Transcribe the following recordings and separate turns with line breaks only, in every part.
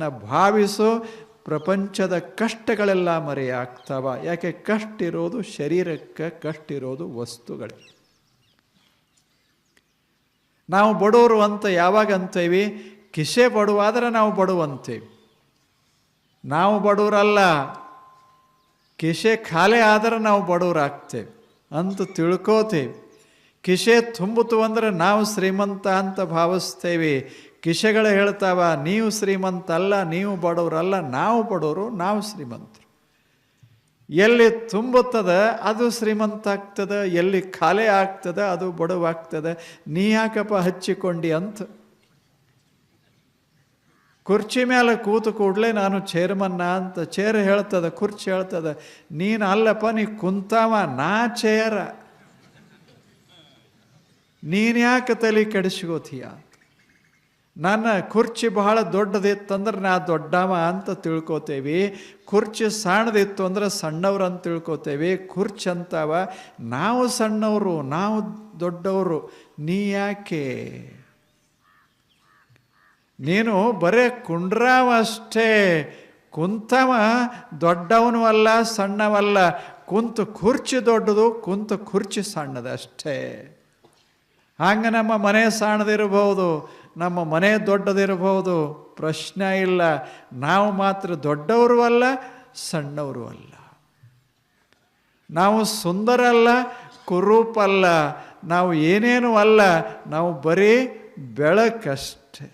ಅದನ್ನು ಭಾವಿಸು. ಪ್ರಪಂಚದ ಕಷ್ಟಗಳೆಲ್ಲ ಮರೆಯಾಗ್ತಾವ. ಯಾಕೆ? ಕಷ್ಟ ಇರೋದು ಶರೀರಕ್ಕೆ, ಕಷ್ಟ ಇರೋದು ವಸ್ತುಗಳಿಗೆ. ನಾವು ಬಡವರು ಅಂತ ಯಾವಾಗ ಅಂತೀವಿ? ಕಿಸೆ ಬಡವಾದರೆ ನಾವು ಬಡವಂತೀವಿ. ನಾವು ಬಡವರಲ್ಲ, ಕಿಸೆ ಖಾಲಿ ಆದರೆ ನಾವು ಬಡವರಾಗ್ತೇವೆ ಅಂತ ತಿಳ್ಕೋತೀವಿ. ಕಿಸೆ ತುಂಬಿತು ಅಂದರೆ ನಾವು ಶ್ರೀಮಂತ ಅಂತ ಭಾವಿಸ್ತೇವೆ. ಕಿಸೆಗಳು ಹೇಳ್ತಾವ ನೀವು ಶ್ರೀಮಂತ ಅಲ್ಲ, ನೀವು ಬಡವರಲ್ಲ, ನಾವು ಬಡವರು, ನಾವು ಶ್ರೀಮಂತರು. ಎಲ್ಲಿ ತುಂಬುತ್ತದೆ ಅದು ಶ್ರೀಮಂತ ಆಗ್ತದೆ, ಎಲ್ಲಿ ಖಾಲಿ ಆಗ್ತದೆ ಅದು ಬಡವಾಗ್ತದೆ. ನೀ ಯಾಕಪ್ಪ ಹಚ್ಚಿಕೊಂಡಿ ಅಂತ. ಕುರ್ಚಿ ಮೇಲೆ ಕೂತು ಕೂಡಲೇ ನಾನು ಚೇರ್ಮನ್ನ ಅಂತ ಚೇರ್ ಹೇಳ್ತದೆ, ಕುರ್ಚಿ ಹೇಳ್ತದೆ ನೀನು ಅಲ್ಲಪ್ಪ, ನೀ ಕುಂತಾವ, ನಾ ಚೇರ, ನೀನು ಯಾಕೆ ತಲೆ ಕೆಡಿಸ್ಕೋತೀಯ? ನನ್ನ ಕುರ್ಚಿ ಬಹಳ ದೊಡ್ಡದಿತ್ತಂದ್ರೆ ನಾ ದೊಡ್ಡವ ಅಂತ ತಿಳ್ಕೊತೇವಿ, ಕುರ್ಚಿ ಸಣ್ಣದಿತ್ತು ಅಂದ್ರೆ ಸಣ್ಣವ್ರು ಅಂತ ತಿಳ್ಕೊತೇವಿ. ಕುರ್ಚಿ ಅಂತಾವ, ನಾವು ಸಣ್ಣವರು, ನಾವು ದೊಡ್ಡವರು, ನೀ ಯಾಕೆ? ನೀನು ಬರೇ ಕುಂಡ್ರಾವ ಅಷ್ಟೇ, ಕುಂತವ ದೊಡ್ಡವನು ಅಲ್ಲ, ಸಣ್ಣವಲ್ಲ. ಕುಂತು ಕುರ್ಚಿ ದೊಡ್ಡದು, ಕುಂತು ಕುರ್ಚಿ ಸಣ್ಣದಷ್ಟೇ. ಹಂಗೆ ನಮ್ಮ ಮನೆ ಸಣ್ಣದಿರಬಹುದು, ನಮ್ಮ ಮನೆ ದೊಡ್ಡದಿರಬಹುದು, ಪ್ರಶ್ನೆ ಇಲ್ಲ. ನಾವು ಮಾತ್ರ ದೊಡ್ಡವರು ಅಲ್ಲ, ಸಣ್ಣವರು ಅಲ್ಲ. ನಾವು ಸುಂದರ ಅಲ್ಲ, ಕುರೂಪಲ್ಲ, ನಾವು ಏನೇನು ಅಲ್ಲ, ನಾವು ಬರೀ ಬೆಳಕಷ್ಟೇ.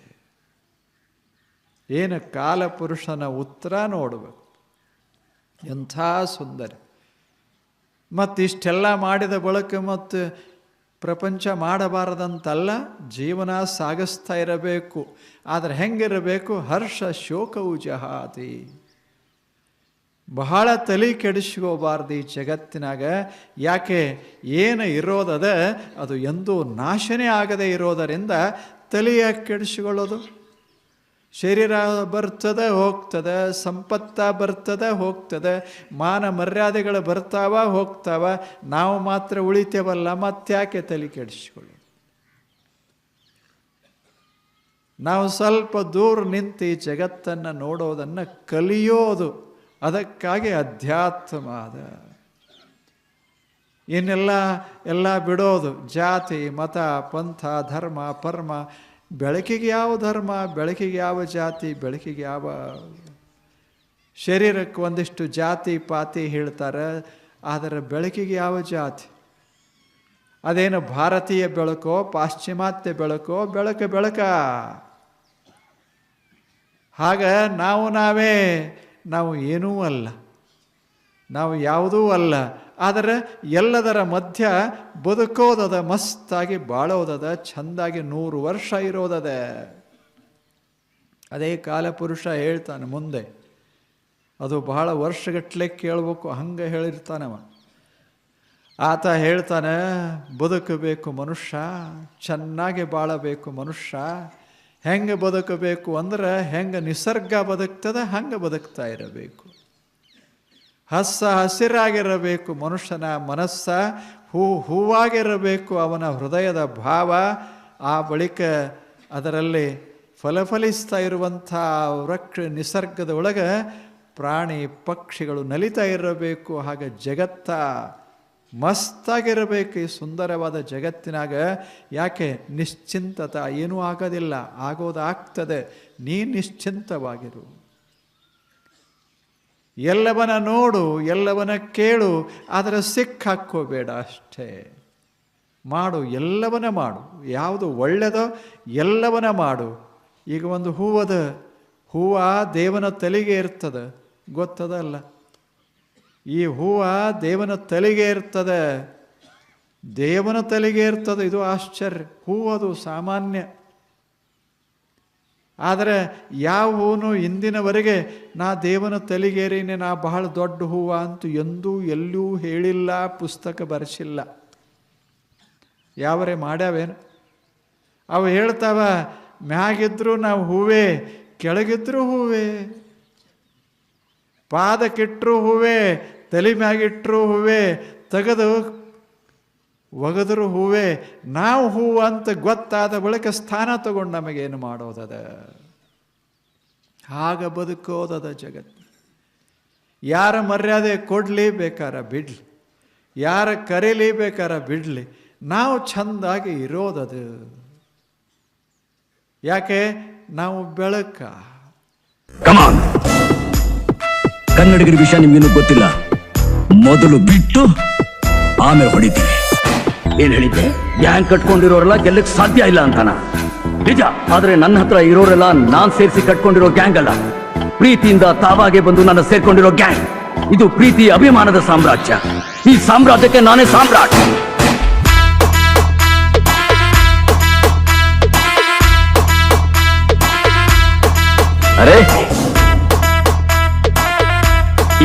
ಏನು ಕಾಲಪುರುಷನ ಉತ್ತರ ನೋಡಬೇಕು, ಎಂಥ ಸುಂದರ. ಮತ್ತಿಷ್ಟೆಲ್ಲ ಮಾಡಿದ ಬಳಿಕ ಮತ್ತು ಪ್ರಪಂಚ ಮಾಡಬಾರದಂತಲ್ಲ, ಜೀವನ ಸಾಗಿಸ್ತಾ ಇರಬೇಕು. ಆದರೆ ಹೆಂಗಿರಬೇಕು? ಹರ್ಷ ಶೋಕವು ಜಹಾತಿ. ಬಹಳ ತಲೆ ಕೆಡಿಸ್ಕೋಬಾರ್ದು ಈ ಜಗತ್ತಿನಾಗ. ಯಾಕೆ? ಏನು ಇರೋದದ ಅದು ಎಂದೂ ನಾಶನೇ ಆಗದೆ ಇರೋದರಿಂದ ತಲೆ ಯಾಕೆ ಕೆಡಿಸ್ಕೊಳ್ಳೋದು? ಶರೀರ ಬರ್ತದೆ ಹೋಗ್ತದೆ, ಸಂಪತ್ತ ಬರ್ತದೆ ಹೋಗ್ತದೆ, ಮಾನ ಮರ್ಯಾದೆಗಳು ಬರ್ತಾವ ಹೋಗ್ತಾವ, ನಾವು ಮಾತ್ರ ಉಳಿತೇವಲ್ಲ, ಮತ್ತ್ಯಾಕೆ ತಲೆ ಕೆಡಿಸ್ಕೊಳ್ಳೋದು? ನಾವು ಸ್ವಲ್ಪ ದೂರ ನಿಂತು ಈ ಜಗತ್ತನ್ನು ನೋಡೋದನ್ನು ಕಲಿಯೋದು, ಅದಕ್ಕಾಗಿ ಅಧ್ಯಾತ್ಮ ಅದ. ಇನ್ನೆಲ್ಲ ಬಿಡೋದು, ಜಾತಿ ಮತ ಪಂಥ ಧರ್ಮ ಪರ್ಮ. ಬೆಳಕಿಗೆ ಯಾವ ಧರ್ಮ, ಬೆಳಕಿಗೆ ಯಾವ ಜಾತಿ, ಬೆಳಕಿಗೆ ಯಾವ ಶರೀರಕ್ಕೆ ಒಂದಿಷ್ಟು ಜಾತಿ ಪಾತಿ ಹೇಳ್ತಾರೆ, ಆದರೆ ಬೆಳಕಿಗೆ ಯಾವ ಜಾತಿ? ಅದೇನು ಭಾರತೀಯ ಬೆಳಕೋ ಪಾಶ್ಚಿಮಾತ್ಯ ಬೆಳಕೋ? ಬೆಳಕ. ಆಗ ನಾವು ಏನೂ ಅಲ್ಲ, ನಾವು ಯಾವುದೂ ಅಲ್ಲ. ಆದರೆ ಎಲ್ಲದರ ಮಧ್ಯ ಬದುಕೋದದ, ಮಸ್ತಾಗಿ ಬಾಳೋದದ, ಚೆಂದಾಗಿ 100 ವರ್ಷ ಇರೋದದ. ಅದೇ ಕಾಲಪುರುಷ ಹೇಳ್ತಾನೆ ಮುಂದೆ. ಅದು ಬಹಳ ವರ್ಷಗಟ್ಟಲೆ ಕೇಳಬೇಕು, ಹಂಗೆ ಹೇಳಿರ್ತಾನವ. ಆತ ಹೇಳ್ತಾನೆ, ಬದುಕಬೇಕು ಮನುಷ್ಯ, ಚೆನ್ನಾಗಿ ಬಾಳಬೇಕು ಮನುಷ್ಯ. ಹೆಂಗೆ ಬದುಕಬೇಕು ಅಂದ್ರೆ, ಹೆಂಗೆ ನಿಸರ್ಗ ಬದುಕ್ತದೆ ಹಂಗೆ ಬದುಕ್ತಾ ಇರಬೇಕು. ಹಸಿರಾಗಿರಬೇಕು ಮನುಷ್ಯನ ಮನಸ್ಸ, ಹೂವಾಗಿರಬೇಕು ಅವನ ಹೃದಯದ ಭಾವ. ಆ ಬಳಿಕ ಅದರಲ್ಲಿ ಫಲಫಲಿಸ್ತಾ ಇರುವಂಥ ನಿಸರ್ಗದ ಒಳಗೆ ಪ್ರಾಣಿ ಪಕ್ಷಿಗಳು ನಲಿತಾ ಇರಬೇಕು. ಹಾಗೆ ಜಗತ್ತ ಮಸ್ತಾಗಿರಬೇಕು ಈ ಸುಂದರವಾದ ಜಗತ್ತಿನಾಗ. ಯಾಕೆ? ನಿಶ್ಚಿಂತತ. ಏನೂ ಆಗೋದಿಲ್ಲ, ಆಗೋದಾಗ್ತದೆ. ನೀ ನಿಶ್ಚಿಂತವಾಗಿರು. ಎಲ್ಲವನ್ನ ನೋಡು, ಎಲ್ಲವನ್ನ ಕೇಳು, ಆದರೆ ಸಿಕ್ಕಾಕ್ಕೋಬೇಡ ಅಷ್ಟೇ. ಮಾಡು, ಎಲ್ಲವನ್ನ ಮಾಡು. ಯಾವುದು ಒಳ್ಳೆಯದೋ ಎಲ್ಲವನ್ನ ಮಾಡು. ಈಗ ಒಂದು ಹೂವದ, ಹೂವು ದೇವನ ತಲೆಗೆ ಇರ್ತದೆ, ಗೊತ್ತದಲ್ಲ? ಈ ಹೂವು ದೇವನ ತಲೆಗೆ ಇರ್ತದೆ, ದೇವನ ತಲೆಗೆ ಇರ್ತದೆ. ಇದು ಆಶ್ಚರ್ಯ. ಹೂವದು ಸಾಮಾನ್ಯ. ಆದರೆ ಯಾವ ಹೂವು ಇಂದಿನವರೆಗೆ ನಾ ದೇವನ ತಲೆಗೇರಿನೇ, ನಾ ಬಹಳ ದೊಡ್ಡ ಹೂವು ಅಂತೂ ಎಂದೂ ಎಲ್ಲೂ ಹೇಳಿಲ್ಲ, ಪುಸ್ತಕ ಬರೆಸಿಲ್ಲ. ಯಾವರೇ ಮಾಡ್ಯಾವೇನು? ಅವು ಹೇಳ್ತಾವ, ಮ್ಯಾಗಿದ್ರು ನಾವು ಹೂವೇ, ಕೆಳಗಿದ್ರು ಹೂವೇ, ಪಾದಕ್ಕಿಟ್ರು ಹೂವೇ, ತಲೆ ಮ್ಯಾಗಿಟ್ರು ಹೂವೇ, ತೆಗೆದು ಒಗೆದ್ರು ಹೂವೇ. ನಾವು ಹೂವು ಅಂತ ಗೊತ್ತಾದ ಬಳಿಕ ಸ್ಥಾನ ತಗೊಂಡು ನಮಗೇನು ಮಾಡೋದದ? ಆಗ ಬದುಕೋದದ ಜಗತ್ತು. ಯಾರ ಮರ್ಯಾದೆ ಕೊಡಲಿ ಬೇಕಾರ ಬಿಡಲಿ, ಯಾರ ಕರೀಲಿ ಬೇಕಾರ ಬಿಡಲಿ, ನಾವು ಚೆಂದಾಗಿ ಇರೋದದು. ಯಾಕೆ? ನಾವು ಬೆಳಕ.
ಕಮಾನ್, ಕನ್ನಡಿಗರ ವಿಷಯ ನಿಮ್ಗಿನ್ನೂ ಗೊತ್ತಿಲ್ಲ. ಮೊದಲು ಬಿಟ್ಟು ಆಮೇಲೆ ಹೊಡಿತೀವಿ. ಏನ್ ಹೇಳಿದ್ದೆ? ಗ್ಯಾಂಗ್ ಕಟ್ಕೊಂಡಿರೋರೆಲ್ಲ ಗೆಲ್ಲಕ್ ಸಾಧ್ಯ ಇಲ್ಲ ಅಂತಾನ? ನಿಜ. ಆದ್ರೆ ನನ್ನ ಹತ್ರ ಇರೋರೆಲ್ಲ ನಾನ್ ಸೇರಿಸಿ ಕಟ್ಕೊಂಡಿರೋ ಗ್ಯಾಂಗ್ ಅಲ್ಲ, ಪ್ರೀತಿಯಿಂದ ತಾವಾಗೆ ಬಂದು ನನ್ನ ಸೇರ್ಕೊಂಡಿರೋ ಗ್ಯಾಂಗ್. ಇದು ಪ್ರೀತಿ ಅಭಿಮಾನದ ಸಾಮ್ರಾಜ್ಯ. ಈ ಸಾಮ್ರಾಜ್ಯಕ್ಕೆ ನಾನೇ ಸಾಮ್ರಾಟ್. ಅರೆ,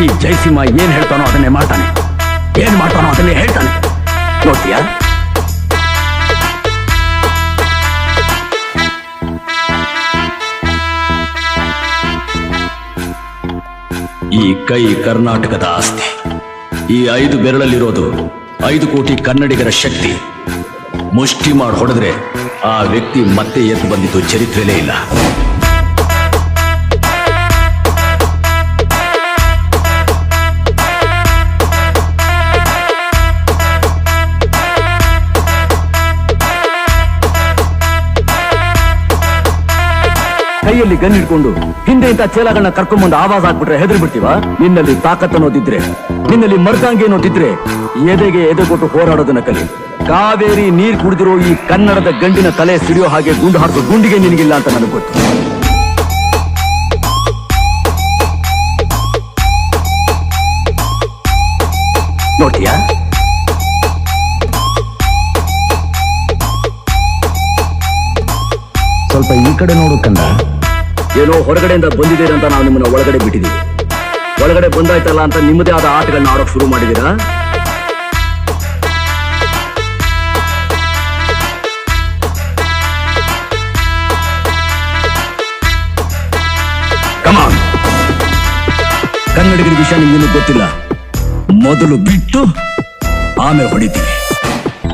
ಈ ಜಯಸಿಂಹ ಏನ್ ಹೇಳ್ತಾನೋ ಅದನ್ನೇ ಮಾಡ್ತಾನೆ, ಏನ್ ಮಾಡ್ತಾನೋ ಅದನ್ನೇ ಹೇಳ್ತಾನೆ. ನೋಡ್ತೀಯಾ? ಈ ಕೈ ಕರ್ನಾಟಕದ ಆಸ್ತಿ. ಈ 5 ಬೆರಳಲ್ಲಿರೋದು 5 ಕೋಟಿ ಕನ್ನಡಿಗರ ಶಕ್ತಿ. ಮುಷ್ಟಿ ಮಾಡಿ ಹೊಡೆದ್ರೆ ಆ ವ್ಯಕ್ತಿ ಮತ್ತೆ ಎದ್ದು ಬಂದಿದ್ದು ಚರಿತ್ರೆಯಲ್ಲೇ ಇಲ್ಲ. ಕೈಯಲ್ಲಿ ಗನ್ ಹಿಡ್ಕೊಂಡು ಹಿಂದೆ ಇಂಥ ಚೇಲಗಳನ್ನ ಕರ್ಕೊಂಡ್ಬಂದು ಆವಾಜ್ ಹಾಕ್ಬಿಟ್ರೆ ಹೆದರಿ ಬಿಡ್ತೀವ? ನಿನ್ನಲ್ಲಿ ತಾಕತ್ ಅನ್ನೋದಿದ್ರೆ, ನಿನ್ನಲ್ಲಿ ಮರ್ದಾಂಗಿ ಅನ್ನೋದಿದ್ರೆ ಎದೆಗೆ ಎದೆ ಕೊಟ್ಟು ಹೋರಾಡೋದನ್ನ ಕಲಿ. ಕಾವೇರಿ ನೀರ್ ಕುಡಿದಿರೋ ಈ ಕನ್ನಡದ ಗಂಡಿನ ತಲೆ ಸಿಡಿಯೋ ಹಾಗೆ ಗುಂಡು ಹಾರಿಸೋ ಗುಂಡಿಗೆ ನಿನಗಿಲ್ಲ ಅಂತ ನನಗೆ ಗೊತ್ತು. ನೋಡ್ತೀಯಾ? ಸ್ವಲ್ಪ ಈ ಕಡೆ ನೋಡು ಕಂದ. ಏನೋ ಹೊರಗಡೆಯಿಂದ ಬಂದಿದ್ದೀರಂತ ನಾವು ನಿಮ್ಮನ್ನ ಒಳಗಡೆ ಬಿಟ್ಟಿದ್ದೀವಿ. ಒಳಗಡೆ ಬಂದಾಯ್ತಲ್ಲ ಅಂತ ನಿಮ್ಮದೇ ಆದ ಆಟಗಳನ್ನ ಆಡೋಕ್ ಶುರು ಮಾಡಿದ್ದೀರಾ? ಕಮಾನ್, ಕನ್ನಡಿಗರ ವಿಷಯ ನಿಮ್ಗಿನ್ನೂ ಗೊತ್ತಿಲ್ಲ. ಮೊದಲು ಬಿಟ್ಟು ಆಮೇಲೆ ಹೊಡಿತೀವಿ.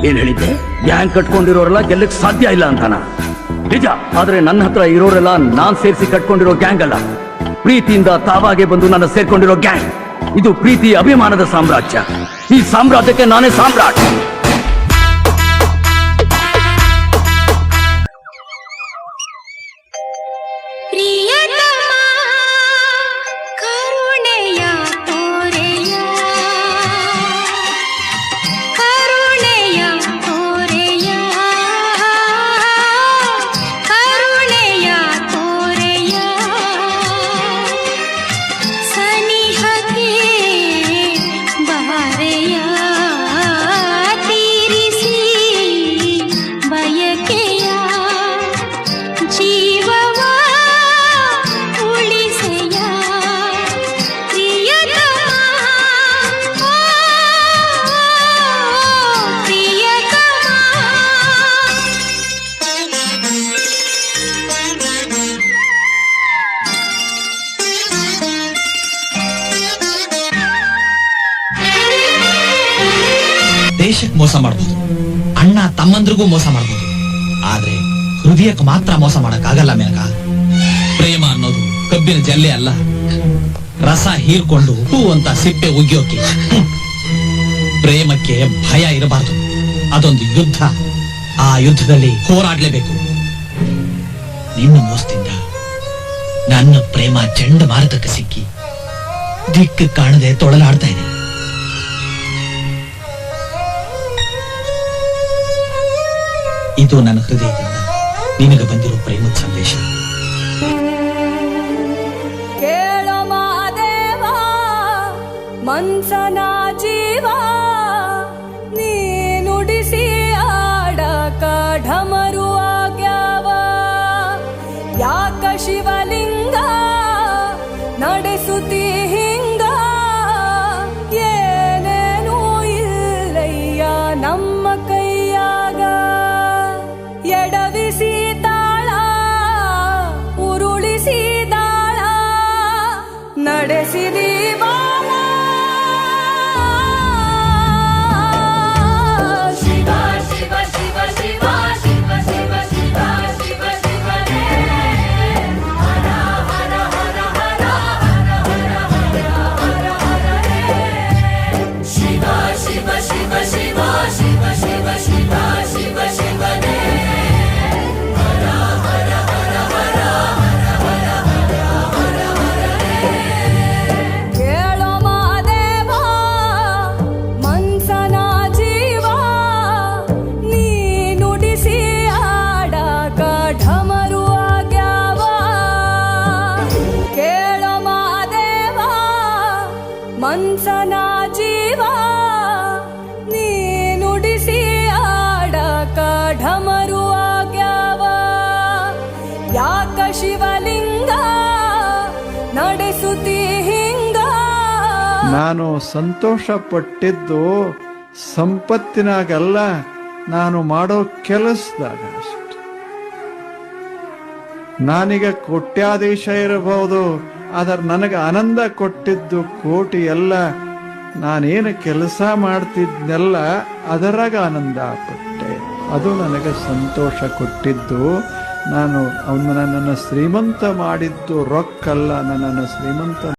ಏನ್ ಹೇಳಿದ್ದೆ? ಗ್ಯಾಂಗ್ ಕಟ್ಕೊಂಡಿರೋರೆಲ್ಲ ಗೆಲ್ಲಕ್ ಸಾಧ್ಯ ಇಲ್ಲ ಅಂತಾನ? ನಿಜ. ಆದ್ರೆ ನನ್ನ ಹತ್ರ ಇರೋರೆಲ್ಲ ನಾನ್ ಸೇರಿಸಿ ಕಟ್ಕೊಂಡಿರೋ ಗ್ಯಾಂಗ್ ಅಲ್ಲ, ಪ್ರೀತಿಯಿಂದ ತಾವಾಗೆ ಬಂದು ನನ್ನ ಸೇರ್ಕೊಂಡಿರೋ ಗ್ಯಾಂಗ್. ಇದು ಪ್ರೀತಿ ಅಭಿಮಾನದ ಸಾಮ್ರಾಜ್ಯ. ಈ ಸಾಮ್ರಾಜ್ಯಕ್ಕೆ ನಾನೇ ಸಾಮ್ರಾಟ್.
ದೇಶಕ್ಕೆ ಮೋಸ ಮಾಡಬಹುದು, ಅಣ್ಣ ತಮ್ಮಂದ್ರಿಗೂ ಮೋಸ ಮಾಡಬಹುದು, ಆದ್ರೆ ಹೃದಯಕ್ಕೆ ಮಾತ್ರ ಮೋಸ ಮಾಡಕ್ಕಾಗಲ್ಲ ಮೇನಕ. ಪ್ರೇಮ ಅನ್ನೋದು ಕಬ್ಬಿನ ಜಲ್ಲೆ ಅಲ್ಲ, ರಸ ಹೀರ್ಕೊಂಡು ಹೂ ಅಂತ ಸಿಪ್ಪೆ ಉಗಿಯೋಕೆ. ಪ್ರೇಮಕ್ಕೆ ಭಯ ಇರಬಾರ್ದು, ಅದೊಂದು ಯುದ್ಧ. ಆ ಯುದ್ಧದಲ್ಲಿ ಹೋರಾಡ್ಲೇಬೇಕು. ನಿನ್ನ ಮೋಸದಿಂದ ನನ್ನ ಪ್ರೇಮ ಚಂಡಮಾರುತಕ್ಕೆ ಸಿಕ್ಕಿ ದಿಕ್ಕು ಕಾಣದೆ ತೊಳಲಾಡ್ತಾ ಇದೆ. ಇದು ನನ್ನ ಹೃದಯದಿಂದ ನಿನಗೆ ಬಂದಿರೋ ಪ್ರೇಮದ ಸಂದೇಶ.
ಕೇಳೋ ಮಾದೇವ ಮನ್ಸನ ಜೀವ, ನೀ ನುಡಿಸಿ ಆಡಕ ಢಮರು ಆಗ್ಯಾವ. ಯಾಕ ಶಿವಲಿಂಗ ನಡೆಸುತ್ತಿ ಹಿಂಗ, ಏನೇನೂ ಇಲ್ಲಯ್ಯ ನಮ್ಮ ಕೈಯಾಗ. ಎಡವಿಸಿ ತಾಳ ಉರುಳಿಸಿ ದಾಳ ನಡೆಸಿದಿ ಬಾಳ. ಶಿವ ಶಿವ ಶಿವ ಶಿವ ಶಿವ ಶಿವ ಶಿವ ಶಿವ ಶಿವನೇ ಹರ ಹರ ಹರ ಕಂಸನ ಜೀವ ನೀ ನುಡಿಸಿ ಆಡಕ ಢಮರು ಆಗ್ಯಾವ ಯಾಕ ಶಿವಲಿಂಗ ನಡೆಸುತ್ತಿ ಹಿಂಗ
ನಾನು ಸಂತೋಷ ಪಟ್ಟಿದ್ದು ಸಂಪತ್ತಿನಾಗಲ್ಲ, ನಾನು ಮಾಡೋ ಕೆಲಸದಾಗ ಅಷ್ಟೆ. ನಾನೀಗ ಕೋಟ್ಯಾಧೀಶ ಇರಬಹುದು, ಆದರೆ ನನಗೆ ಆನಂದ ಕೊಟ್ಟಿದ್ದು ಕೋಟಿ ಎಲ್ಲ. ನಾನೇನು ಕೆಲಸ ಮಾಡ್ತಿದ್ನೆಲ್ಲ ಅದರಾಗ ಆನಂದ ಪಟ್ಟೆ, ಅದು ನನಗೆ ಸಂತೋಷ ಕೊಟ್ಟಿದ್ದು. ನಾನು ಅವನು ನನ್ನನ್ನು ಶ್ರೀಮಂತ ಮಾಡಿದ್ದು ರೊಕ್ಕಲ್ಲ, ನನ್ನನ್ನು ಶ್ರೀಮಂತ